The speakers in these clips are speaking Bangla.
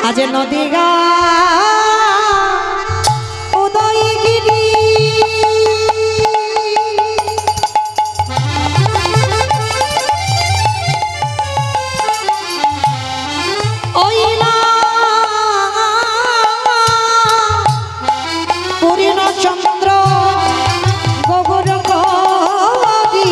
আজ নদীগা উদয়গিরি ওইলা পূর্ণচন্দ্র গগর কবি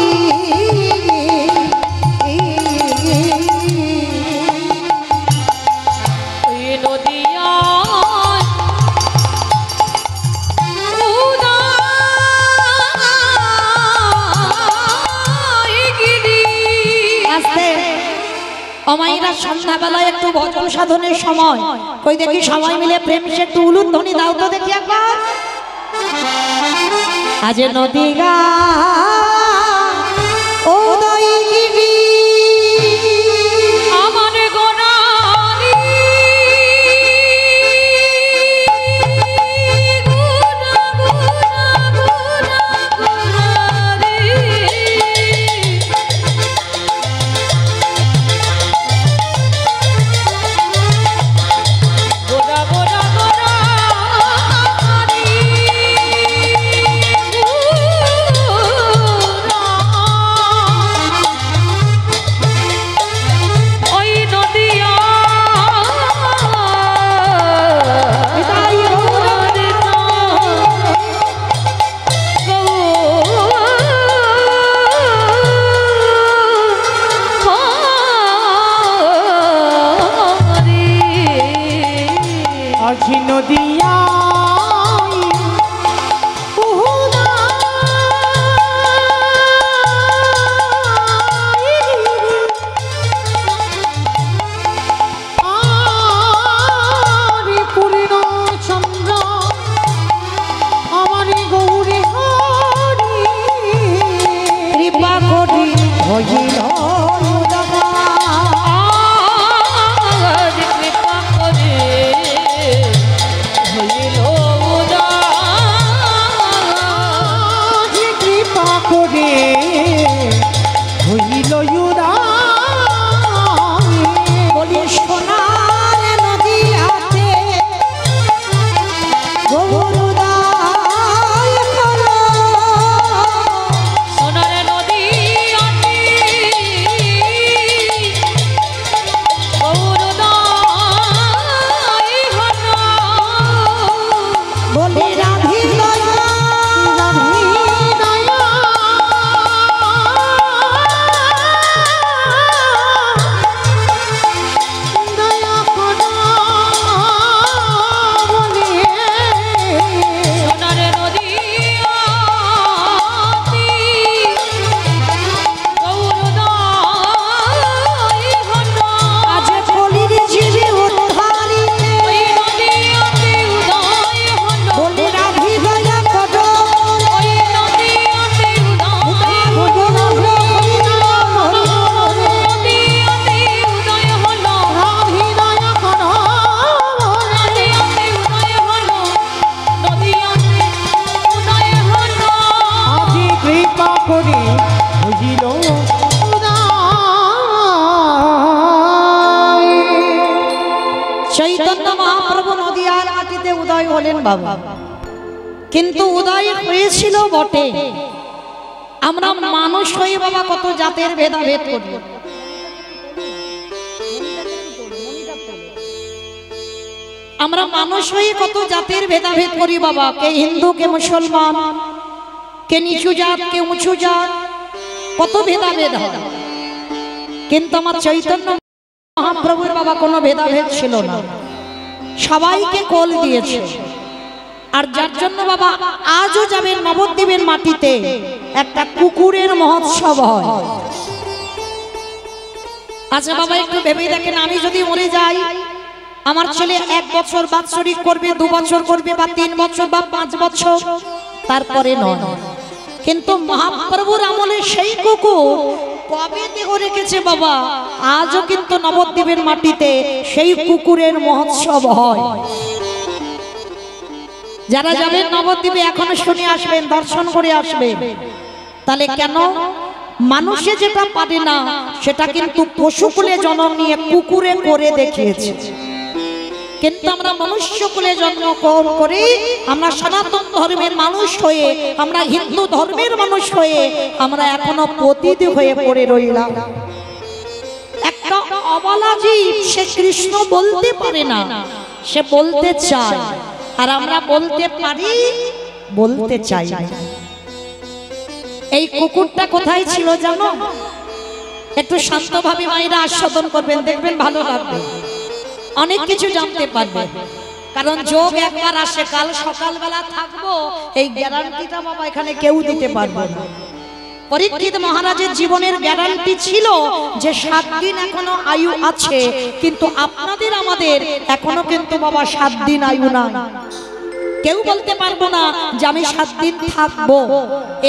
অমাইরা সন্ধ্যাবেলায় একটু ভজন সাধনের সময় কই দেখি সবাই মিলে প্রেম সে একটু উলুধ্বনি দাও তো দেখি একবার আজ নদীগা উদয়গিরি আমার গোনারি নদিয়া পূর্ণচন্দ্র আমার গৌরী হরি কৃপা করি হইল চৈতন্য মহাপ্রভু নদিয়ার মাটিতে উদয় হলেন বাবা কিন্তু উদয় হয়েছিল বটে আমরা মানুষ হয়ে বাবা কত জাতের ভেদাভেদ করি আমরা মানুষ হয়ে কত জাতের ভেদাভেদ করি বাবা কে হিন্দু কে মুসলমান কে নিচু জাত কে উঁচু জাত কত ভেদাভেদ হয় কিন্তু আমার চৈতন্য মহাপ্রভুর বাবা কোনো ভেদাভেদ ছিল না সবাইকে কোল দিয়েছে আর যার জন্য বাবা আজও যাবেন নবদ্বীপের মাটিতে একটা কুকুরের মহোৎসব হয় আচ্ছা বাবা একটু ভেবে দেখেন আমি যদি মরে যাই আমার ছেলে 1 বছর বাৎসরিক করবে 2 বছর করবে বা 3 বছর বা 5 বছর তারপরে নয় কিন্তু মহাপ্রভুর আমলে সেই কুকুর কবে দেহ রেখেছে বাবা আজও কিন্তু নবদ্বীপের মাটিতে সেই কুকুরের মহোৎসব হয় যারা যাবেন নবদ্বীপে এখনো শুনে আসবেন দর্শন করে আসবেন তাহলে কেন মানুষে যেটা পারে না সেটা কিন্তু পশুকুলে জন্ম নিয়ে কুকুরে করে দেখিয়েছে কিন্তু আমরা মনুষ্য কুলে জন্মগ্রহণ করে আমরা সনাতন ধর্মের মানুষ হয়ে, আমরা হিন্দু ধর্মের মানুষ হয়ে আমরা এখনো পতিত হয়ে পড়ে রইলাম। একটা অবলা জীব, সে কৃষ্ণ বলতে পারে না, সে বলতে চায়, আর আমরা বলতে পারি, বলতে চাই না। এই কুকুরটা কোথায় ছিল জানো? একটু শান্তভাবে মায়েরা আস্বাদন করবেন, দেখবেন ভালো লাগবে, অনেক কিছু জানতে পারবে। কারণ যোগ একবার আসে, কাল সকালবেলা থাকবো এই গ্যারান্টিটা বাবা এখানে কেউ দিতে পারবে না। পরীক্ষিত মহারাজের জীবনের গ্যারান্টি ছিল যে 7 দিন এখনো আয়ু আছে, কিন্তু আপনাদের আমাদের এখনো কিন্তু বাবা 7 দিন আয়ু না। কেউ বলতে পারবো না যে আমি 7 দিন থাকবো,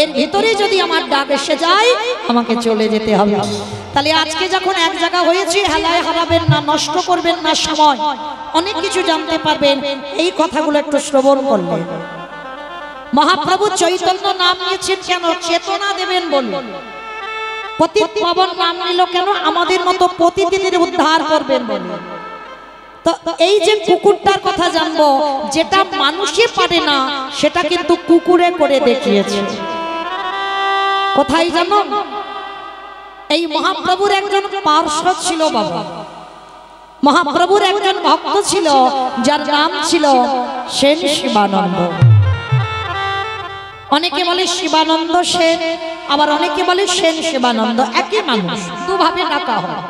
এর ভিতরে যদি আমার ডাক এসে যায় আমাকে চলে যেতে হবে। তাহলে আজকে যখন এক জায়গা হয়েছে, হেলায় হারাবেন না, নষ্ট করবেন না সময়, অনেক কিছু জানতে পারবেন। এই কথাগুলো একটু শ্রবণ করলেন। মহাপ্রভু চৈতন্য নাম নিয়েছেন কেন? চেতনা দেবেন বললেন। পতিত পাবন নাম নিল কেন? আমাদের মতো পতিতদের উদ্ধার করবেন বললেন। তো এই যে কুকুরটার কথা জানবো, যেটা মানুষে পারে না সেটা কিন্তু কুকুরে করে দেখিয়েছে। কোথায় জানো? এই মহাপ্রভুর একজন পার্শ্বদ ছিল বাবা, মহাপ্রভুর একজন ভক্ত ছিল যার নাম ছিল সেন শিবানন্দ। অনেকে বলে শিবানন্দ সেন, আবার অনেকে বলে সেন শিবানন্দ, একই মানুষ, দুভাবে ডাকা হয়।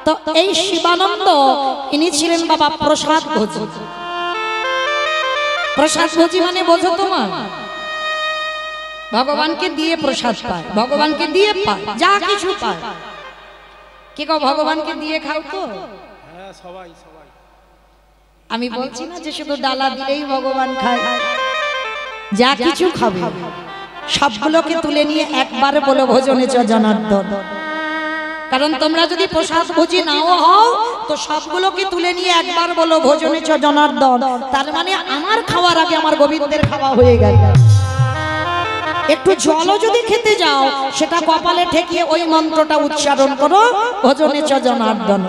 তো এই শিবানন্দ ইনি ছিলেন বাবা প্রসাদ ভোজি। প্রসাদ ভোজি মানে বোঝো তোমার? ভগবানকে দিয়ে প্রসাদ পায়, ভগবানকে দিয়ে পায়, যা কিছু পায়। কি গো, ভগবানকে দিয়ে খাও তো? হ্যাঁ, সবাই সবাই। আমি বলছি না যে শুধু ডালা দিলেই ভগবান খায়, যা কিছু খাবে সবগুলোকে তুলে নিয়ে একবার বলো ভোজনে চ জনার্দন। কারণ তোমরা যদি প্রসাদ ভোজি নাও হও তো সবগুলোকে তুলে নিয়ে একবার বলো ভোজনে চ জনার্দন। তার মানে আমার খাওয়ার আগে আমার গোবিন্দের খাওয়া হয়ে গেল। একটু জলও যদি খেতে যাও সেটা কপালে ঠেকিয়ে ওই মন্ত্রটা উচ্চারণ করো, ভোজনে চ জনার্দন।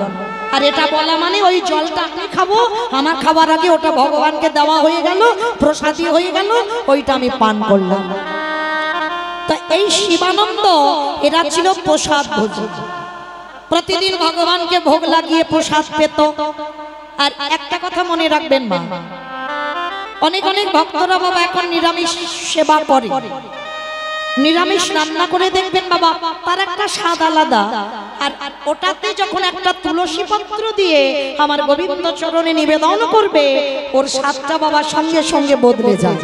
আর এটা বলা মানে ওই জলটা আমি খাবো, আমার খাবার আগে ওটা ভগবানকে দেওয়া হয়ে গেল, প্রসাদী হয়ে গেল, ওইটা আমি পান করলাম। তো এই শিবানন্দ এরা ছিল প্রসাদ ভোজি। প্রতিদিন ভগবানকে ভোগ লাগিয়ে প্রসাদ পেত। আর একটা কথা মনে রাখবেন মা, অনেক অনেক ভক্তরা বাবা এখন নিরামিষ সেবা করে, নিরামিষ রান্না করে দেখবেন বাবা তার একটা স্বাদ আলাদা। আর ওটাতে যখন একটা তুলসী পত্র দিয়ে আমার গোবিন্দ চরণে নিবেদন করবে, ওর স্বাদটা বাবা সঙ্গে সঙ্গে বদলে যায়।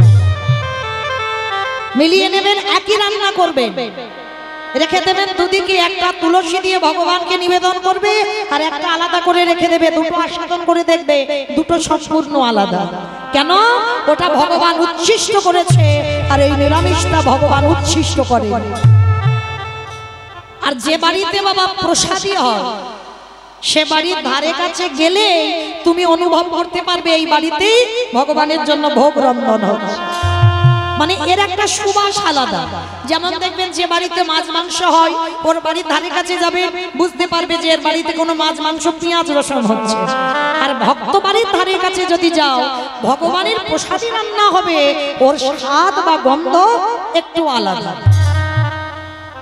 মিলিয়ে নেবেন, একই রান্না করবেন, রেখে দেবেন দুদিকে, একটা তুলসী দিয়ে ভগবানকে নিবেদন করবে আর একটা আলাদা করে রেখে দেবে, দুটো আস্বাদন করে দেখবে দুটো সম্পূর্ণ আলাদা। কেন? ওটা ভগবান উচ্ছিষ্ট করেছে আর এই নিরামিষটা ভগবান উচ্ছিষ্ট করে। আর যে বাড়িতে বাবা প্রসাদী হয় সে বাড়ির ধারে কাছে গেলে তুমি অনুভব করতে পারবে এই বাড়িতে ভগবানের জন্য ভোগ রন্ধন হচ্ছে। মানে এর একটা সুবাস আলাদা। যেমন দেখবেন যে বাড়িতে মাছ মাংস হয়, ওর বাড়ির ধারে কাছে যাবে বুঝতে পারবে যে এর বাড়িতে কোনো মাছ মাংস পেঁয়াজ রসুন হচ্ছে। আর ভক্ত বাড়ির ধারে কাছে যদি যাও, ভগবানের প্রসাদী রান্না হবে, ওর স্বাদ বা গন্ধ একটু আলাদা।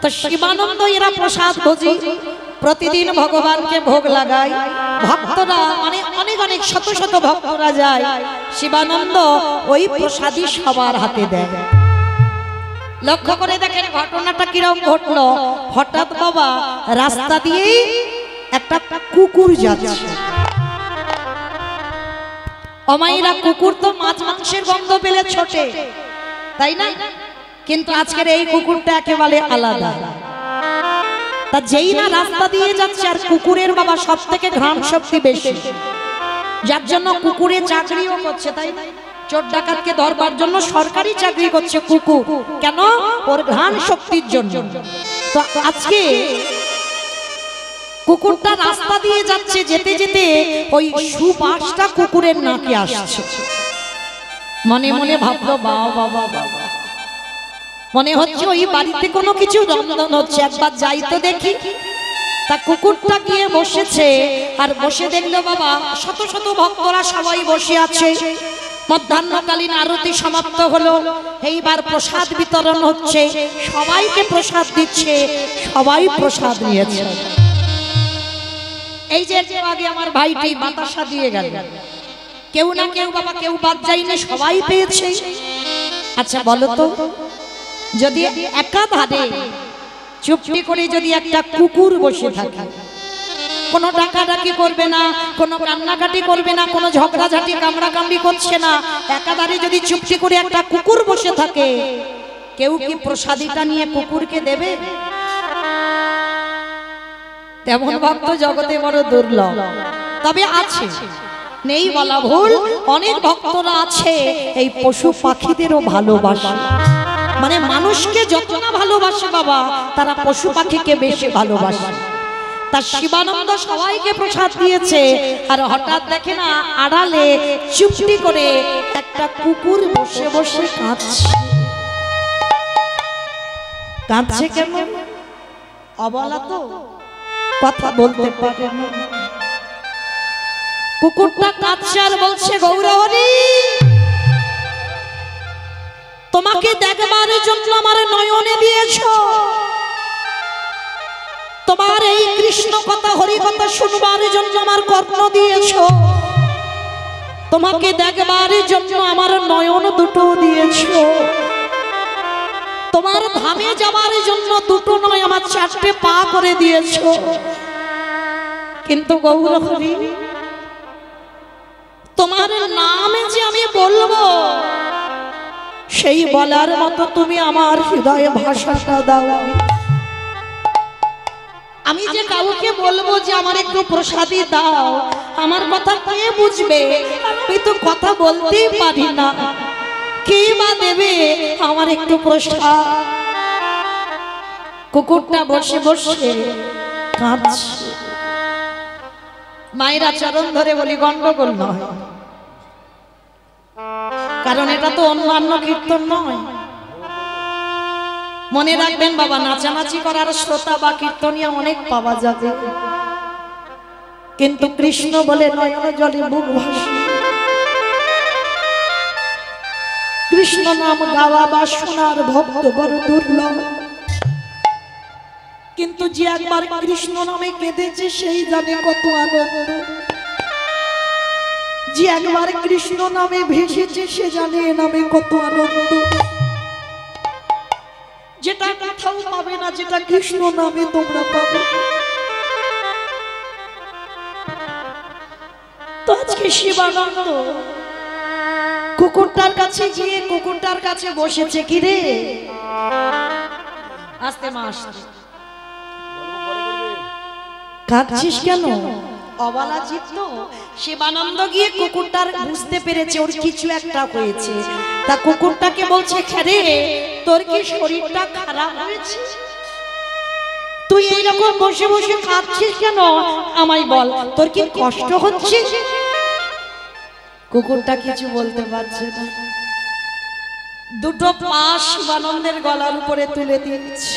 তো শিবানন্দ এরা প্রসাদ ভোজি, প্রতিদিন ভগবানকে ভোগ লাগায়। ভক্তরা মানে অনেক অনেক শত শত ভক্তরা যায়, শিবানন্দ ওই প্রসাদী সবার হাতে দেয়। লক্ষ্য করে দেখেন ঘটনাটা কিরকম ঘটলো। হঠাৎ বাবা রাস্তা দিয়ে একটা কুকুর যাচ্ছে। অমাইরা কুকুর তো মাছ মাংসের গন্ধ পেলে ছোটে, তাই না? কিন্তু আজকের এই কুকুরটা একেবারে আলাদা। তা যেই না রাস্তা দিয়ে যাচ্ছে, আর কুকুরের বাবা সব থেকে ঘ্রাণ শক্তি বেশি, যার জন্য কুকুরে চাকরিও করছে, তাই চোর ডাকাতকে ধরবার জন্য সরকারি চাকরি করছে কুকুর। কেন? ওর ঘ্রাণ শক্তির জন্য। তো আজকে কুকুরটা রাস্তা দিয়ে যাচ্ছে, যেতে যেতে ওই সুবাসটা কুকুরের নাকে আসছে। মনে মনে ভাবলো বাবা বাবা বাবা, মনে হচ্ছে ওই বাড়িতে কোনো কিছু রন্ধন হচ্ছে, একবার যাই তো দেখি। তা কুকুরটা গিয়ে বসেছে, আর বসে দেখলো বাবা শত শত ভক্তরা সবাই বসে আছে। মধ্যাহ্নকালীন আরতি সমাপ্ত হলো, এইবার প্রসাদ বিতরণ হচ্ছে, সবাইকে প্রসাদ দিচ্ছে, সবাই প্রসাদ নিয়েছে। এই যে আগে আমার ভাইটি বাতাসা দিয়ে গেল, কেউ না কেউ বাবা, কেউ বাদ যায়নি, সবাই পেয়েছে। আচ্ছা বলো তো, যদি একাধারে চুপটি করে যদি একটা কুকুর বসে থাকে, কোনো ডাকাডাকি করবে না, কোনো কান্নাকাটি করবে না, কোনো ঝগড়াঝাটি কামড়াকামড়ি করছে না, একাধারে যদি চুপটি করে একটা কুকুর বসে থাকে, কেউ কি প্রসাদীটা নিয়ে কুকুরকে দেবে? তেমন ভক্ত জগতে বড় দুর্লভ, তবে আছে, নেই বলা ভুল, অনেক ভক্তরা আছে এই পশু পাখিদেরও ভালোবাসে। মানে মানুষকে যত না ভালোবাসে বাবা, তারা পশু পাখিকে বেশি ভালোবাসে। তার শিবানন্দ সবাইকে প্রসাদ দিয়েছে, আর হঠাৎ দেখে না আড়ালে চুপটি করে একটা কুকুর বসে বসে কাঁদছে। কাঁদছে কেন? অবলা তো, কথা বলতে পারে না। কুকুরটা কাঁদছে আর বলছে, গৌরহরি, তোমাকে দেখবার জন্য আমার নয়নে দিয়েছো, তোমার এই কৃষ্ণ কথা হরি কথা শুনবার জন্য আমার কর্ণ দিয়েছো, তোমাকে দেখবার জন্য আমার নয়ন দুটো দিয়েছো, তোমার ধামে যাবার জন্য দুটো নয় আমার চারটে পা করে দিয়েছো। কিন্তু গৌরহরি, তোমার নামে যে আমি বলবো, সেই বলার মতো তুমি আমার হৃদয়ে ভাষাটা দাও। আমি যে কাউকে বলবো যে আমার একটু প্রসাদী দাও, আমার কথা কে বুঝবে? আমি তো কথা বলতেই পারি না, কে বা দেবে আমার একটু প্রসাদ? কুকুরটা বসে বসে কাঁদছে। মায়েরা চরণ ধরে বলি, গন্ডগোল নয়, কারণ এটা তো অন্যান্য কীর্তন নয়। মনে রাখবেন বাবা, নাচানাচি করার শ্রোতা বা কীর্তনিয়া অনেক পাওয়া যাবে, কিন্তু কৃষ্ণ বলে নয়ন জলে বুক ভাসে। কৃষ্ণ নাম গাওয়া বা শোনার ভক্ত বড় দুর্লভ, কিন্তু যে একবার কৃষ্ণ নামে কেঁদেছে সেই জানে কত আনন্দ। যে একবার কৃষ্ণ নামে ভেসেছে সে জানে এ নামে কত আনন্দ। যেটা কোথাও পাবে না, যেটা কৃষ্ণ নামে তোমরা পাবে। তো আজকে শিবানন্দ কুকুরটার কাছে গিয়ে কুকুরটার কাছে বসেছে। কি রে, আস্তে মা আসতে, কাঁদছিস কেন? অবলা চিত্ত। শিবানন্দ গিয়ে কুকুরটার বুঝতে পেরেছে ওর কিছু একটা হয়েছে। তা কুকুরটাকে বলছে, খেরে তোর কি শরীরটা খারাপ হয়েছে? তুই এইরকম বসে বসে কাঁদছিস কেন? আমায় বল, তোর কি কষ্ট হচ্ছে? কুকুরটা কিছু বলতে পারছে না। দুটো পা শিবানন্দের গলার উপরে তুলে দিচ্ছে,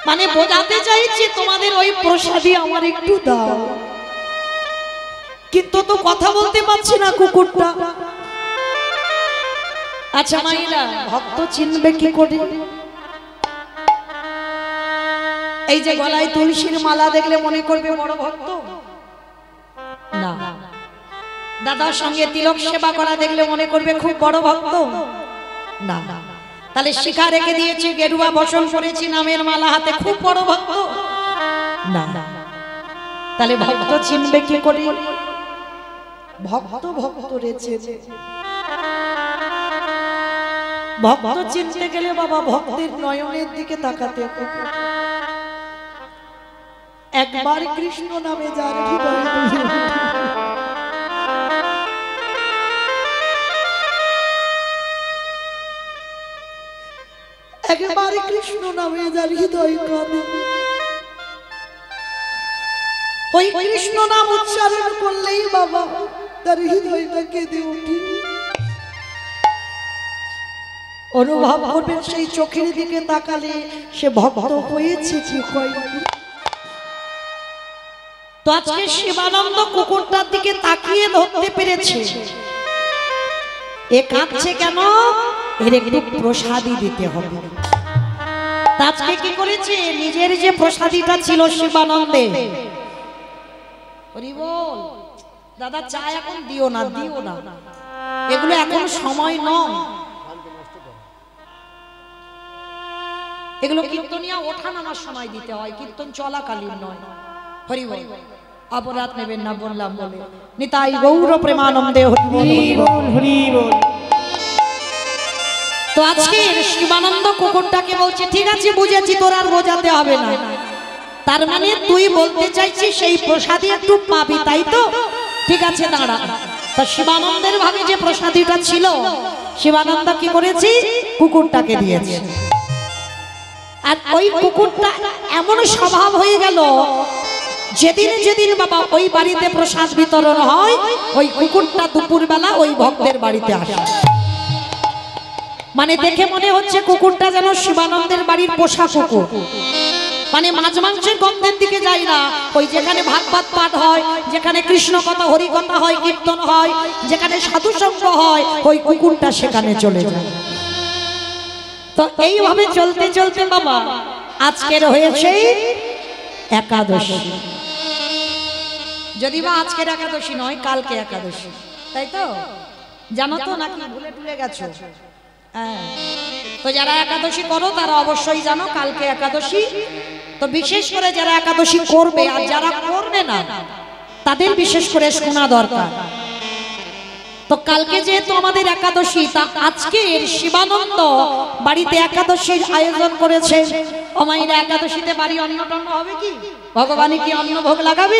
মানে বোঝাতে চাইছে তোমাদের ওই প্রসাদী আমার একটু দাও। কিন্তু তো কথা বলতে পারছি না কুকুরটা। আচ্ছা মাইরা, ভক্ত চিনবে কি করে? এই যে গলায় তুলসীর মালা দেখলে মনে করবে বড় ভক্ত না। দাদার সঙ্গে তিলক সেবা করা দেখলে মনে করবে খুব বড় ভক্ত না। তাহলে শিখা রেখে দিয়েছি, গেরুয়া বসন করেছি, নামের মালা হাতে, খুব বড় ভক্ত না। তাহলে ভক্ত চিনবে কি করে? ভক্ত ভক্ত রেছে। ভক্ত চিনতে গেলে বাবা ভক্তের নয়নের দিকে তাকাতে হবে। একবার কৃষ্ণ নামে যার হৃদয়ে একবারে কৃষ্ণ নামে যার হৃদয় কাঁদে, ওই কৃষ্ণ নাম উচ্চারণ করলেই বাবা তার হৃদয়টা কেঁদে ওঠে। অনুভব করবেন সেই চোখের দিকে তাকালে সে ভক্ত হয়েছে কি হয়নি। তো আজকে শিবানন্দ কুকুরটার দিকে তাকিয়ে ধরতে পেরেছে, এ কাঁদছে কেন, এর একটু প্রসাদী দিতে হবে। আজকে কি করেছে, নিজের যে প্রসাদীটা ছিল শিবানন্দে, হরি বল, দাদা চা এখন দিও না, দিও না, এগুলো এখন সময় নয়, এগুলো কীর্তনিয়া ওঠা নামার সময় দিতে হয়, কীর্তন চলাকালীন নয়। হরি বল, অপরাধ নেবেন না বললাম বলে। নিতাই গৌর প্রেমানন্দে হরি বল, হরি বল। তো আজকে শিবানন্দ কুকুরটাকে বলছে, ঠিক আছে বুঝেছি, তোর আর বোঝাতে হবে না। তার মানে তুই বলতে চাইছিস সেই প্রসাদী একটু পাবি, তাই তো? ঠিক আছে দাঁড়া। তা শিবানন্দের ভাগে যে প্রসাদীটা ছিল, শিবানন্দ কি করেছি, কুকুরটাকে দিয়েছে। আর ওই কুকুরটা এমন স্বভাব হয়ে গেল, যেদিন যেদিন বাবা ওই বাড়িতে প্রসাদ বিতরণ হয়, ওই কুকুরটা দুপুরবেলা ওই ভক্তের বাড়িতে আসে। মানে দেখে মনে হচ্ছে কুকুরটা যেন শিবানন্দের বাড়ির পোষা কুকুর, মানে মাছ মাংসের গন্ধের দিকে যায় না, ওই যেখানে ভাগবত পাঠ হয়, যেখানে কৃষ্ণ কথা হরি কথা হয়, কীর্তন হয়, যেখানে সাধু সঙ্গ হয়, ওই কুকুরটা সেখানে চলে যায়। তো এইভাবে চলতে চলতে বাবা আজকের হয়েছে একাদশী। যদি বা আজকের একাদশী নয়, কালকে একাদশী, তাই তো? জানো তো নাকি ভুলে টুলে গেছো? হ্যাঁ, তো যারা একাদশী করো তারা অবশ্যই জানো কালকে একাদশী। তো বিশেষ করে যারা একাদশী করবে আর যারা করবে না তাদের বিশেষ করে শোনা দরকার। তো কালকে যেহেতু আমাদের একাদশী, তা আজকে শিবানন্দ বাড়িতে একাদশীর আয়োজন করেছে। অমাইরা একাদশীতে বাড়ি অন্ন টন্ন হবে কি? ভগবানে কি অন্ন ভোগ লাগাবে?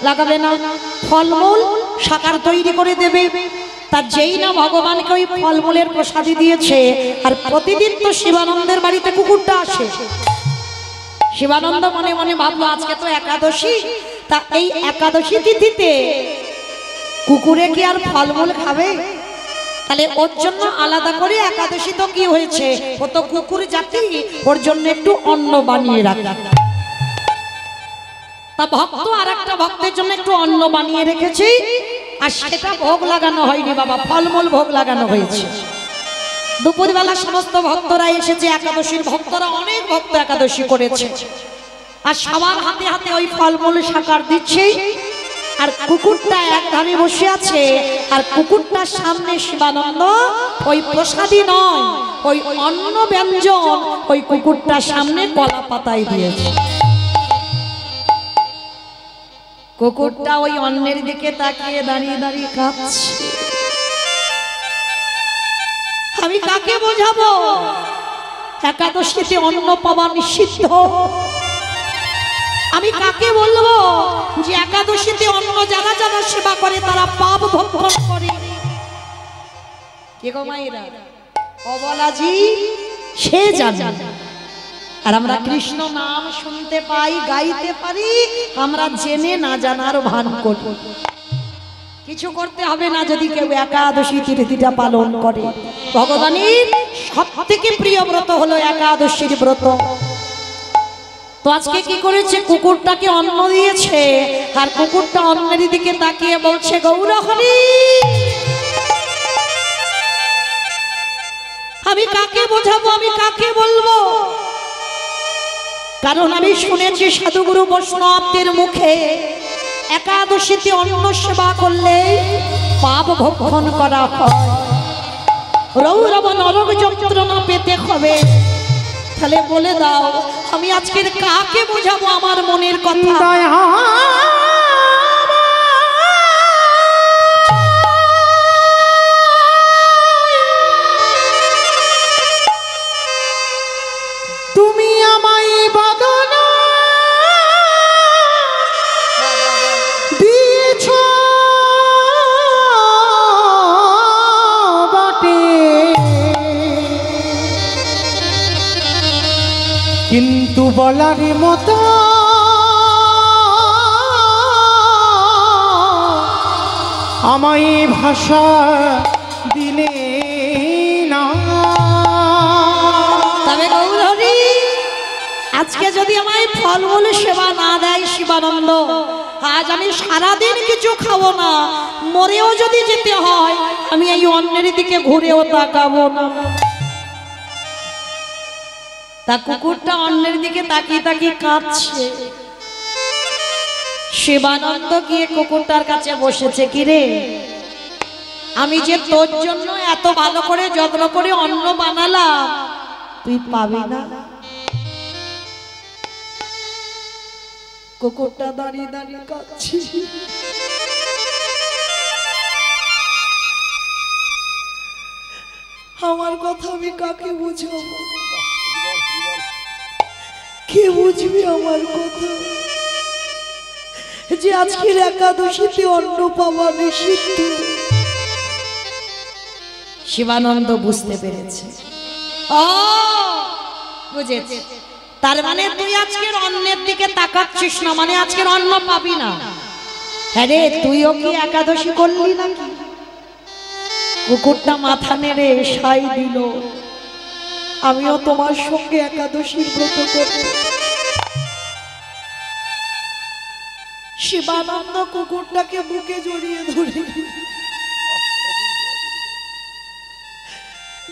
লাগাবে না। ফলমূল সাকার তৈরি করে দেবে। তার যেই না ভগবানকে ওই ফলমূলের প্রসাদী দিয়েছে, আর প্রতিদিন তো শিবানন্দের বাড়িতে কুকুরটা আসে। শিবানন্দ মনে মনে ভাবলো আজকে তো একাদশী, তা এই একাদশী তিথিতে কুকুরে কি আর ফলমূল খাবে? তাহলে ওর জন্য আলাদা করে একাদশী তো কি হয়েছে, ও তো কুকুর জাতি, ওর জন্য একটু অন্ন বানিয়ে রাখা। তা ভক্ত আর একটা ভক্তের জন্য একটু অন্ন বানিয়ে রেখেছি, আর সেটা ভোগ লাগানো হয়নি বাবা, ফলমূল ভোগ লাগানো হয়েছে। দুপুরবেলা সমস্ত ভক্তরা এসেছে, একাদশীর ভক্তরা অনেক ভক্ত একাদশী করেছে, আর সবার হাতে হাতে ওই ফলমূল সাকার দিচ্ছে। আর কুকুরটা এক ধারে বসে আছে, আর কুকুরটার সামনে শিবানন্দ ওই প্রসাদী নয়, ওই অন্ন ব্যঞ্জন ওই কুকুরটার সামনে কলা পাতায় দিয়েছে। কুকুরটা ওই অন্নের দিকে তাকিয়ে দাঁড়িয়ে দাঁড়িয়ে কাঁদছে। আমি কাকে বোঝাবো একাদশীতে অন্ন পাওয়া নিষিদ্ধ? আমি কাকে বলবো যে একাদশীতে অন্ন যারা যারা সেবা করে তারা পাপ ভক্ষণ করে? কে গো মায়েরা, অবলাজি সে জানে। আর আমরা কৃষ্ণ নাম শুনতে পাই, গাইতে পারি, আমরা জেনে না জানার ভান করি। কিছু করতে হবে না যদি কেউ একাদশী তিথিটা পালন করে। ভগবানের সবথেকে প্রিয় ব্রত হলো একাদশীর ব্রত। তো আজকে কি করেছে, কুকুরটাকে অন্ন দিয়েছে, আর কুকুরটা অন্নের দিকে তাকিয়ে বলছে গৌর হরি। আমি কাকে বোঝাবো, আমি কাকে বলবো? কারণ আমি শুনেছি সাধুগুরু বৈষ্ণবদের মুখে একাদশীতে অন্ন সেবা করলে পাপ ভক্ষণ করা হয়, রৌরব নরক যন্ত্রণা পেতে হবে। তাহলে বলে দাও আমি আজকের কাকে বোঝাবো আমার মনের কথা? তুমি আমায় বদন দিয়েছ বটে, কিন্তু বলার মতো আমায় ভাষা দিলে না। তবে গৌরহরি আজকে যদি আমায় ফলমূল সেবা না দেয় শিবানন্দ, আজ আমি সারাদিন কিছু খাবো না, মরেও যদি যেতে হয় আমি এই অন্যের দিকে ঘুরেও তাকাবো না। তা কুকুরটা অন্যের দিকে তাকিয়ে তাকিয়ে কাঁদছে। শিবানন্দ গিয়ে কুকুরটার কাছে বসেছে। কিরে, আমি যে তোর জন্য এত ভালো করে যত্ন করে অন্ন বানালাম, তুই পাবি না? কুকুরটা দাঁড়িয়ে দাঁড়িয়ে কাঁদছে। আমার কথা আমি কাকে বুঝাবো? কে বুঝবি আমার কথা? যে আজকের একাদশীতে অন্ন পাওয়া নিষিদ্ধ। শিবানন্দ বুঝতে পেরেছে। ও বুঝেছে, তার মানে তুই আজকের অন্নের দিকে তাকাচ্ছিস না, মানে আজকের অন্ন পাবি না। হ্যাঁ রে, তুইও কি একাদশী করলি নাকি? কুকুরটা মাথা নেড়ে সাই দিল, আমিও তোমার সঙ্গে একাদশীর ব্রত করব। শিবানন্দ কুকুরটাকে বুকে জড়িয়ে ধরে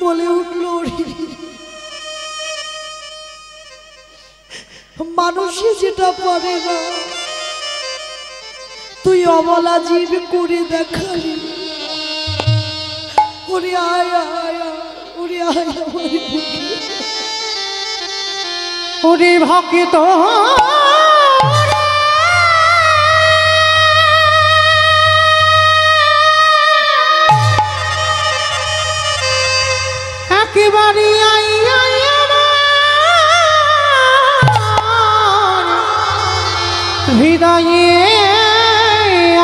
বলে উঠল, মানুষে যেটা পারে না তুই অবলা জীব করে দেখালি। ওরে আয় আয়, ওরে আয়, ওরে ভক্ত একেবারে হৃদয়ে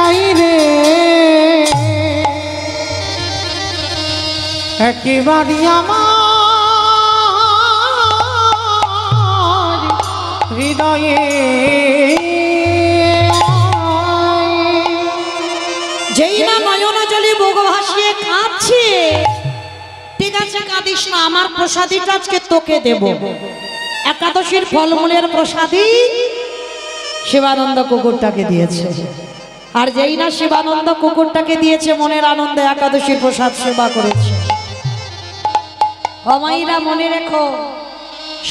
আইরে, একেবারে আমার হৃদয়ে। যেই না নয়ন জলে বুক ভাসিয়ে কাঁদছে, ঠিক আছে কাঁদিস না, আমার প্রসাদীটা আজকে তোকে দেব। একাদশীর ফলমূলের প্রসাদী শিবানন্দ কুকুরটাকে দিয়েছে। আর যেই না শিবানন্দ কুকুরটাকে দিয়েছে, মনের আনন্দে একাদশীর প্রসাদ সেবা করেছে। অমাইরা মনে রেখো,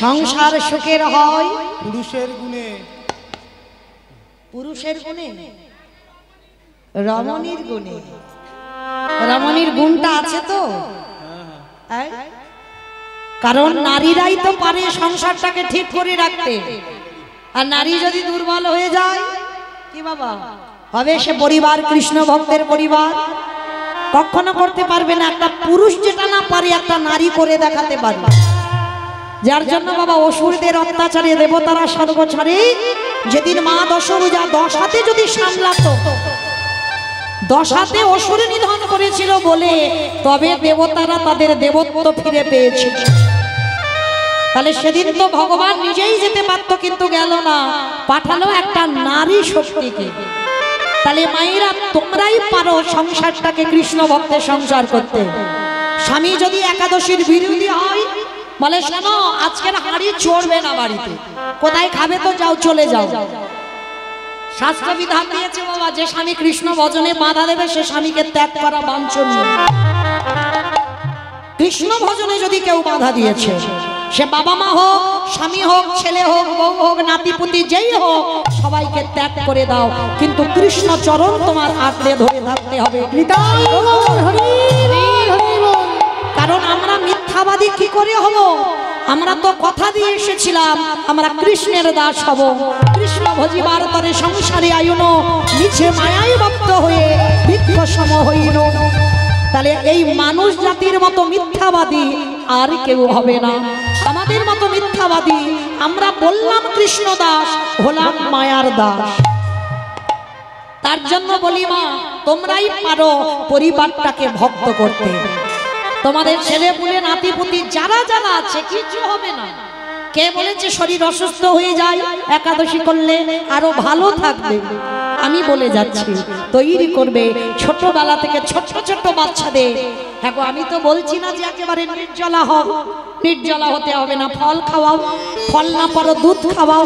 সংসার সুখের হয় পুরুষের গুণে, পুরুষের গুণে, রমণীর গুণে। রমণীর গুণটা আছে তো, কারণ নারীরাই তো পারে সংসারটাকে ঠিক করে রাখতে। আর নারী যদি দুর্বল হয়ে যায় কি বাবা হবে? সে পরিবার কৃষ্ণ ভক্তের পরিবার কখনো করতে পারবে না। একটা পুরুষ যেটা না পারে একটা নারী করে দেখাতে পারবে। যার জন্য বাবা অসুরদের অত্যাচারে দেবতারা স্বর্গ ছাড়ে। যেদিন মা দশভুজা 10 হাতে যদি সামলাতো, 10 হাতে অসুর নিধন করেছিল বলে তবে দেবতারা তাদের দেবত্ব ফিরে পেয়েছিল। তাহলে সেদিন তো ভগবান নিজেই যেতে পারত, কিন্তু গেল না, পাঠালো একটা নারী শক্তিকে। তাহলে মায়েরা তোমরাই পারো সংসারটাকে কৃষ্ণ ভক্তের সংসার করতে। স্বামী যদি একাদশীর বিরোধী হয়, বলে শোনো আজকের হাঁড়ি চড়বে না বাড়িতে, কোথায় খাবে তো যাও, চলে যাও। শাস্ত্র বিধান দিয়েছে বাবা, যে স্বামী কৃষ্ণ ভজনে বাধা দেবে সে স্বামীকে ত্যাগ করা বাঞ্ছনীয়। কৃষ্ণ ভজনে যদি কেউ বাধা দিয়েছে, সে বাবা মা হোক, স্বামী হোক, ছেলে হোক, বউ হোক, নাতিপুতি যেই হোক, সবাইকে ত্যাগ করে দাও, কিন্তু কৃষ্ণ চরণ তোমার আঁকড়ে ধরে থাকতে হবে। কারণ আমরা মিথ্যাবাদী কি করে হব? আমরা তো কথা দিয়ে এসেছিলাম আমরা কৃষ্ণের দাস হব। কৃষ্ণ ভজিবার তরে সংসারে আয়ুন, নিচে মায়ায় ভক্ত হয়ে ভিক্ষ সম হইল। তাহলে এই মানুষ জাতির মতো মিথ্যাবাদী আর কেউ হবে না। আমাদের মতো মিথ্যাবাদী আমরা বললাম কৃষ্ণ দাস, হলাম মায়ার দাস। তার জন্য বলি মা, তোমরাই পারো পরিবারটাকে ভক্ত করতে। তোমাদের ছেলে পুলে নাতিপুতি যারা যারা আছে কিছু হবে না। কে বলেছে শরীর অসুস্থ হয়ে যায় একাদশী করলে আরো ভালো থাকবে? আমি বলে যাচ্ছি, তৈরি করবে ছোটবেলা থেকে ছোট ছোট বাচ্চাদের। হ্যাঁ, আমি তো বলছি না যে একেবারে নির্জলা হও, নির্জলা হতে হবে না। ফল খাওয়াও, ফল না পারো দুধ খাওয়াও,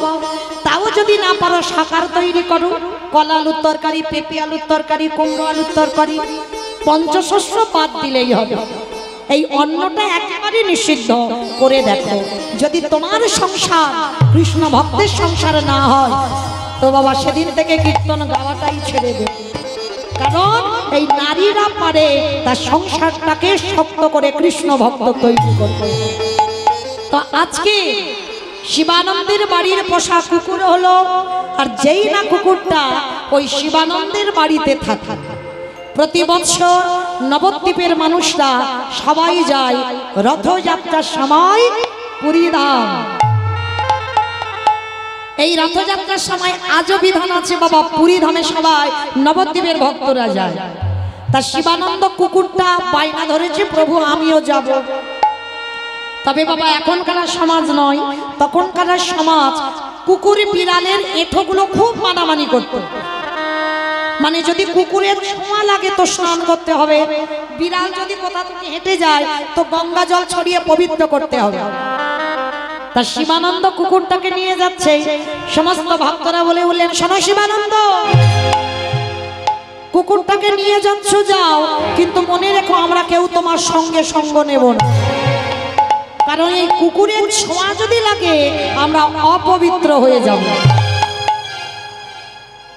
তাও যদি না পারো শাকার তৈরি করো। কলা আলুর তরকারি, পেঁপে আলুর তরকারি, কুমড়ো আলুর তরকারি, পঞ্চশস্য বাদ দিলেই হবে। এই অন্নটা একেবারে নিষিদ্ধ করে দেখো। যদি তোমার সংসার কৃষ্ণ ভক্তের সংসার না হয় তো বাবা সেদিন থেকে কীর্তন গাওয়াটাই ছেড়ে দেবে। কারণ এই নারীরা পারে তার সংসারটাকে শক্ত করে কৃষ্ণ ভক্ত তৈরি করবে। তো আজকে শিবানন্দের বাড়ির পোষা কুকুর হলো, আর যেই না কুকুরটা ওই শিবানন্দের বাড়িতে থাকে, প্রতি বছর নবদ্বীপের মানুষরা সবাই যায় রথযাত্রার সময় পুরীধাম। এই রথযাত্রার সময় আজও বিধান আছে বাবা, পুরীধামে সবাই নবদ্বীপের ভক্তরা যায়। তা শিবানন্দ কুকুরটা বায়না ধরেছে, প্রভু আমিও যাব। তবে বাবা এখনকার সমাজ নয়, তখনকার সমাজ কুকুর বিড়ালের এঁঠোগুলো খুব মানামানি করত। মানে যদি কুকুরের ছোঁয়া লাগে তো স্নান করতে হবে, বিড়াল যদি কোথা থেকে হেঁটে যায় তো গঙ্গা জল ছড়িয়ে পবিত্র করতে হবে। তা শিবানন্দ কুকুরটাকে নিয়ে যাচ্ছে, সমস্ত ভক্তরা বলে বললেন, শোনো শিবানন্দ, কুকুরটাকে নিয়ে যাচ্ছ যাও, কিন্তু মনে রেখো আমরা কেউ তোমার সঙ্গে সঙ্গ নেব না, কারণ এই কুকুরের ছোঁয়া যদি লাগে আমরা অপবিত্র হয়ে যাব।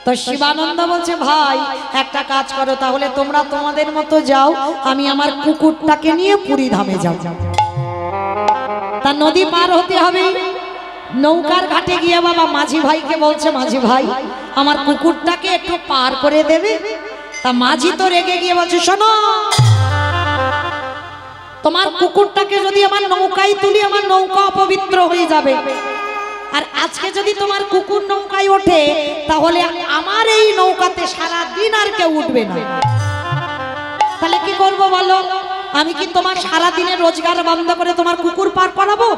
তো শিবানন্দ বলছে, ভাই একটা কাজ করো, তাহলে তোমরা তোমাদের মতো যাও, আমি আমার কুকুরটাকে নিয়ে পুরীধামে যাব। তা নদী পার হতে হবে, নৌকার ঘাটে গিয়ে বাবা মাঝি ভাইকে বলছে, মাঝি ভাই আমার কুকুরটাকে একটু পার করে দেবে। তা মাঝি তো রেগে গিয়ে বলছে, শোনো, তোমার কুকুরটাকে যদি আমার নৌকায় তুলি আমার নৌকা অপবিত্র হয়ে যাবে, আর আজকে যদি তোমার কুকুর নৌকায় ওঠে তাহলে আমার এই নৌকাতে সারা দিন আর কেউ উঠবে না। তাহলে কি করবো বলো? আমি কি তোমার সারা দিনের রোজগার বন্ধ করে তোমার কুকুর পার করাবো?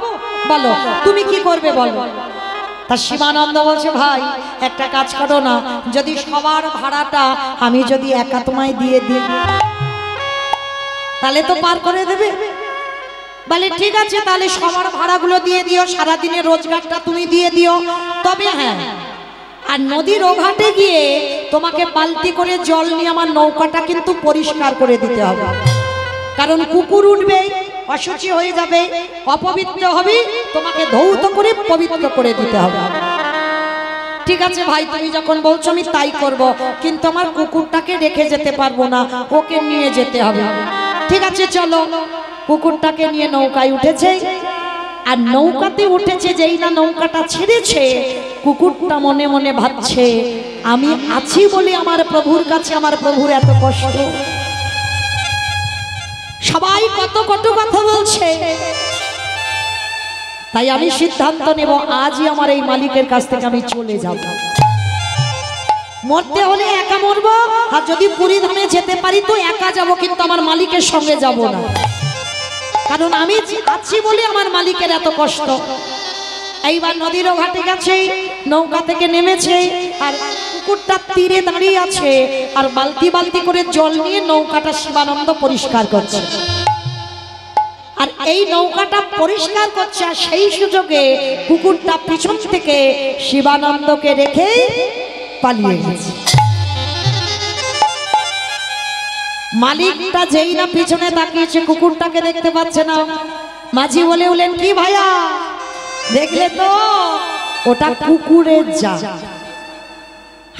বলো তুমি কি করবে বলো। তা শিবানন্দ বলছে, ভাই একটা কাজ করো না, যদি সবার ভাড়াটা আমি যদি একা তোমায় দিয়ে দিই তাহলে তো পার করে দেবে। বলে ঠিক আছে, তাহলে সবার ভাড়াগুলো দিয়ে দিও, সারাদিনের রোজগারটা তুমি দিয়ে দিও। তবে হ্যাঁ, আর নদীর ওঘাটে গিয়ে তোমাকে বালতি করে জল নিয়ে আমার নৌকাটা কিন্তু পরিষ্কার করে দিতে হবে, কারণ কুকুর উঠবে, অশুচি হয়ে যাবে, অপবিত্র হবে, তোমাকে ধৌত করে পবিত্র করে দিতে হবে। ঠিক আছে ভাই, তুমি যখন বলছো আমি তাই করব, কিন্তু আমার কুকুরটাকে রেখে যেতে পারবো না, ওকে নিয়ে যেতে হবে। ঠিক আছে চলো। কুকুরটাকে নিয়ে নৌকায় উঠেছে, আর নৌকাতে উঠেছে, যেই না নৌকাটা ছেড়েছে কুকুরটা মনে মনে ভাবছে, আমি আছি বলে আমার প্রভুর কাছে আমার প্রভুর এত কষ্ট, সবাই কত কত কথা বলছে, তাই আমি সিদ্ধান্ত নেব আজই আমার এই মালিকের কাছ থেকে আমি চলে যাব। মরতে হলে একা মরবো, আর যদি পুরীধামে যেতে পারি তো একা যাব, কিন্তু আমার মালিকের সঙ্গে যাব না, কারণ আমি আছি বলে আমার মালিকের এত কষ্ট। এইবার নদীর ঘাটে গেছে, নৌকা থেকে নেমেছে, আর কুকুরটা তীরে দাঁড়িয়ে আছে, আর বালতি বালতি করে জল নিয়ে নৌকাটা শিবানন্দ পরিষ্কার করছে। আর এই নৌকাটা পরিষ্কার করছে, আর সেই সুযোগে কুকুরটা পিছন থেকে শিবানন্দকে রেখে পালিয়ে গেছে। মালিকটা যেই না পিছনে তাকিয়েছে, কুকুরটাকে দেখতে পাচ্ছে না। মাঝি বলে উঠলেন, কি ভাইয়া দেখলে তো, ওটা কুকুরের জাত,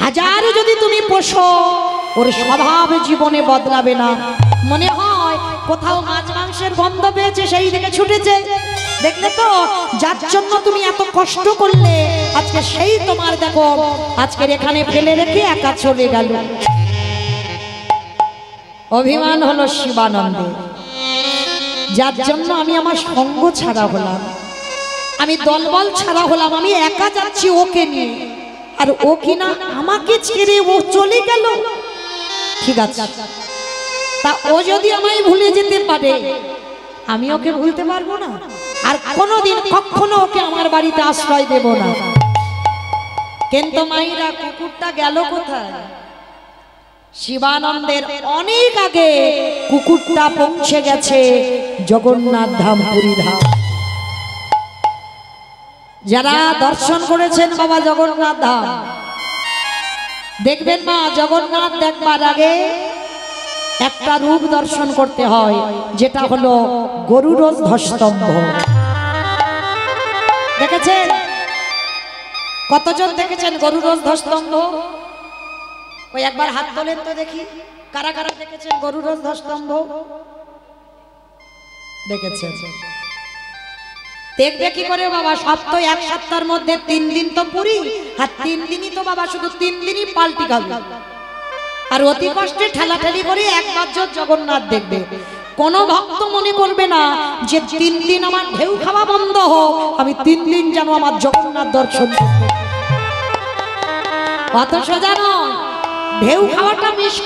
হাজার যদি তুমি পোষো ওর স্বভাব জীবনে বদলাবে না। মনে হয় কোথাও মাছ মাংসের গন্ধ পেয়েছে, সেই দিকে ছুটেছে। দেখলে তো, যার জন্য তুমি এত কষ্ট করলে আজকে সেই তোমার দেখো আজকের এখানে ফেলে রেখে একা চলে গেল। অভিমান হলো শিবানন্দের, যার জন্য আমি আমার সঙ্গ ছাড়া হলাম, আমি দলবল ছাড়া হলাম, আমি একা যাচ্ছি ওকে নিয়ে, আর ও কিনা আমাকে ছেড়ে ও চলে গেল। ঠিক আছে, তা ও যদি আমায় ভুলে যেতে পারে আমি ওকে ভুলতে পারবো না, আর কোনোদিন কখনো ওকে আমার বাড়িতে আশ্রয় দেব না। কিন্তু মাইরা কুকুরটা গেল কোথায়? শিবানন্দের অনেক আগে কুকুরটা পৌঁছে গেছে জগন্নাথ ধাম, পুরী ধাম। যারা দর্শন করেছেন বাবা জগন্নাথ ধাম, দেখবেন মা, জগন্নাথ দেখবার আগে একটা রূপ দর্শন করতে হয়, যেটা হলো গরুড় ধ্বস্তম্ভ। দেখেছেন? কতজন দেখেছেন গরুড় ধ্বস্তম্ভ? ওই একবার হাত তোলেন তো দেখি, কারা কারা দেখেছেন গরুড় ধ্বস্তম্ভ? দেখেছেন? দেখবে কি করে বাবা? সব তো এক সপ্তাহের মধ্যে 3 দিন তো পুরি, আর 3 দিনই তো বাবা শুধু 3 দিনই পাল্টি খাবে, আর অতি কষ্টে ঠেলাঠেলি করে একবার জগন্নাথ দেখবে। কোন ভক্ত মনে করবে না যে 3 দিন আমার ঢেউ খাওয়া বন্ধ হোক, আমি 3 দিন যেন আমার জগন্নাথ দর্শন করতে। অথচ জানো ঢেউ খাওয়াটা মিস